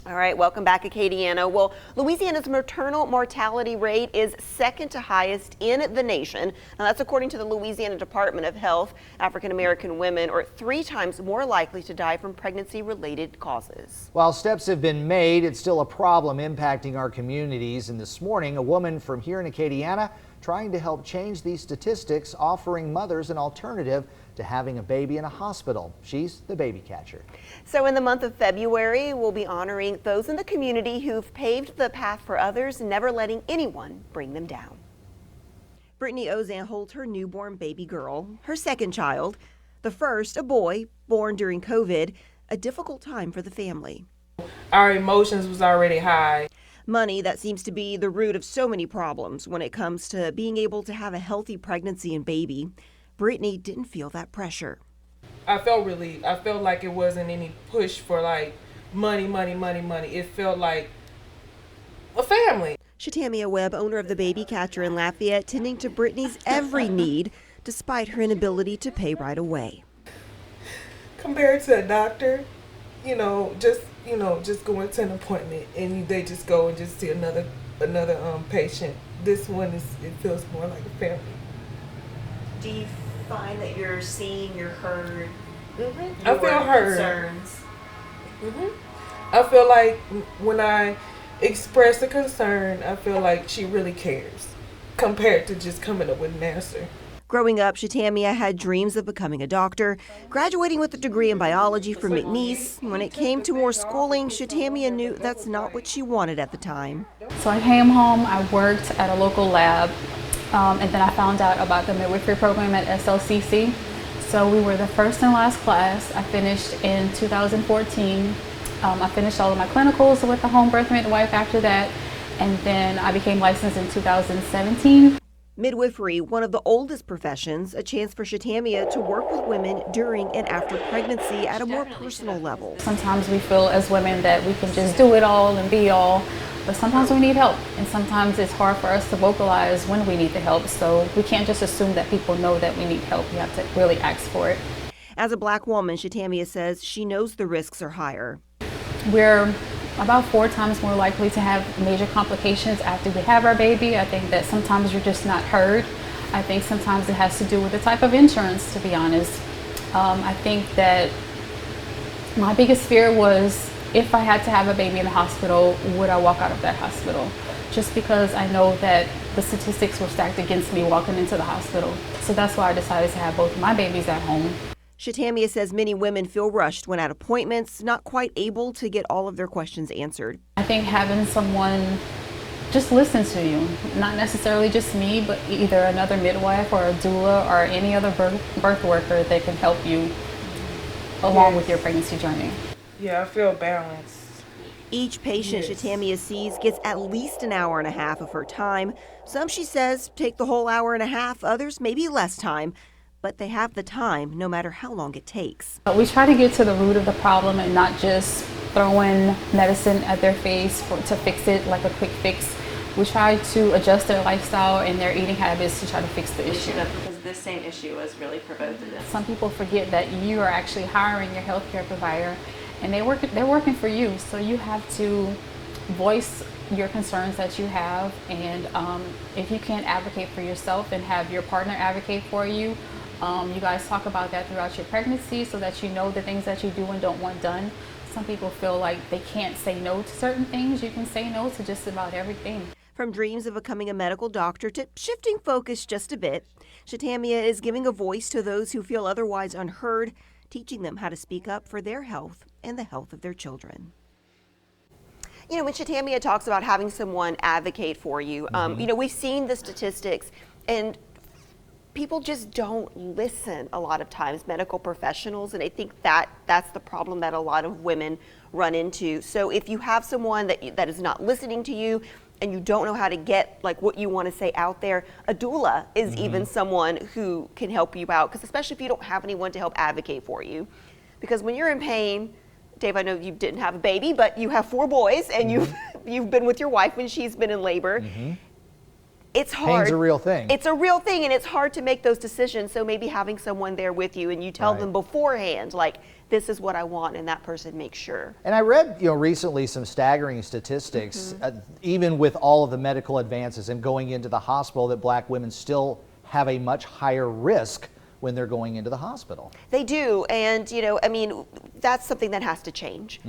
All right, welcome back, Acadiana. Well, Louisiana's maternal mortality rate is second to highest in the nation. Now, that's according to the Louisiana Department of Health. African American women are 3 times more likely to die from pregnancy-related causes. While steps have been made, it's still a problem impacting our communities. And this morning, a woman from here in Acadiana trying to help change these statistics, offering mothers an alternative to having a baby in a hospital. She's the baby catcher. So in the month of February, we'll be honoring those in the community who've paved the path for others, never letting anyone bring them down. Brittany Ozan holds her newborn baby girl, her second child, the first a boy born during COVID, a difficult time for the family. Our emotions was already high. Money, that seems to be the root of so many problems when it comes to being able to have a healthy pregnancy and baby. Brittany didn't feel that pressure. I felt relieved. I felt like it wasn't any push for like money. It felt like a family. Shatamia Webb, owner of the baby catcher in Lafayette, tending to Brittany's every need despite her inability to pay right away. Compared to a doctor, just going to an appointment and they just go and just see another patient. This one it feels more like a family. Do you find that you're seen, you're heard? Mm-hmm. I feel heard. Concerns. Mm-hmm. I feel like when I express a concern, I feel like she really cares compared to just coming up with an answer. Growing up, Shatamia had dreams of becoming a doctor, graduating with a degree in biology from McNeese. When it came to more schooling, Shatamia knew that's not what she wanted at the time. So I came home, I worked at a local lab, and then I found out about the midwifery program at SLCC. So we were the first and last class. I finished in 2014. I finished all of my clinicals with the home birth midwife after that, and then I became licensed in 2017. Midwifery, one of the oldest professions, a chance for Shatamia to work with women during and after pregnancy at a more personal level. Sometimes we feel as women that we can just do it all and be all, but sometimes we need help, and sometimes it's hard for us to vocalize when we need the help, so we can't just assume that people know that we need help. We have to really ask for it. As a Black woman, Shatamia says she knows the risks are higher. We're about 4 times more likely to have major complications after we have our baby. I think that sometimes you're just not heard. I think sometimes it has to do with the type of insurance, to be honest. I think that my biggest fear was if I had to have a baby in the hospital, would I walk out of that hospital? Just because I know that the statistics were stacked against me walking into the hospital. So that's why I decided to have both of my babies at home. Shatamia says many women feel rushed when at appointments, not quite able to get all of their questions answered. I think having someone just listen to you, not necessarily just me, but either another midwife or a doula or any other birth worker that can help you along with your pregnancy journey. Yeah, I feel balanced. Each patient Shatamia sees gets at least an hour and a half of her time. Some, she says, take the whole hour and a half, others maybe less time. But they have the time, no matter how long it takes. We try to get to the root of the problem and not just throwing medicine at their face to fix it like a quick fix. We try to adjust their lifestyle and their eating habits to try to fix the issue. Because this same issue was really provoked in this. Some people forget that you are actually hiring your healthcare provider and they're working for you. So you have to voice your concerns that you have, and if you can't advocate for yourself and have your partner advocate for you, you guys talk about that throughout your pregnancy so that you know the things that you do and don't want done. Some people feel like they can't say no to certain things. You can say no to just about everything. From dreams of becoming a medical doctor to shifting focus just a bit, Shatamia is giving a voice to those who feel otherwise unheard, teaching them how to speak up for their health and the health of their children. You know, when Shatamia talks about having someone advocate for you, we've seen the statistics, and people just don't listen a lot of times, medical professionals, and I think that's the problem that a lot of women run into. So if you have someone that is not listening to you and you don't know how to get like what you want to say out there, a doula is even someone who can help you out, because especially if you don't have anyone to help advocate for you. Because when you're in pain, Dave, I know you didn't have a baby, but you have 4 boys and you've been with your wife when she's been in labor. It's hard. Pain's a real thing. It's a real thing, and it's hard to make those decisions. So maybe having someone there with you and you tell them beforehand, like, this is what I want, and that person makes sure. And I read, recently some staggering statistics, even with all of the medical advances and going into the hospital, that black women still have a much higher risk when they're going into the hospital. They do, and that's something that has to change.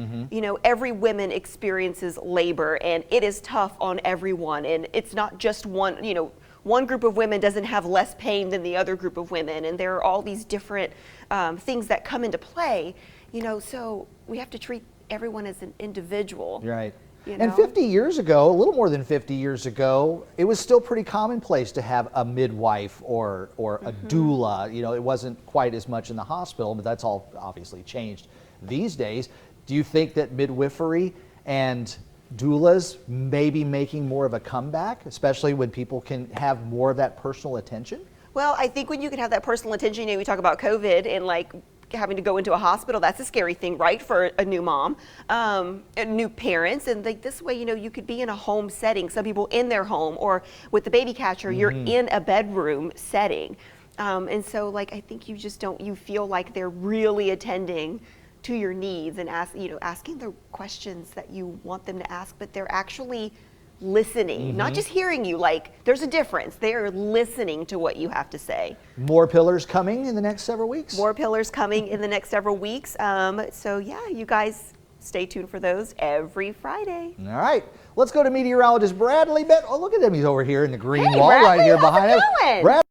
Every woman experiences labor, and it is tough on everyone, and it's not just one group of women doesn't have less pain than the other group of women, and there are all these different things that come into play, so we have to treat everyone as an individual. Right. And 50 years ago, a little more than 50 years ago, it was still pretty commonplace to have a midwife or a doula. It wasn't quite as much in the hospital, but that's all obviously changed these days. Do you think that midwifery and doulas may be making more of a comeback, especially when people can have more of that personal attention? Well, I think when you can have that personal attention, we talk about COVID and having to go into a hospital, that's a scary thing, right, for a new mom, new parents, and this way, you could be in a home setting, some people in their home, or with the baby catcher, you're in a bedroom setting, and so I think you feel like they're really attending to your needs and asking the questions that you want them to ask, but they're actually listening, not just hearing you. There's a difference. They're listening to what you have to say. More pillars coming in the next several weeks? More pillars coming in the next several weeks. So yeah, you guys stay tuned for those every Friday. All right. Let's go to meteorologist Bradley Bett. Oh, look at him. He's over here in the green wall Bradley, right here how's it behind us. going? Brad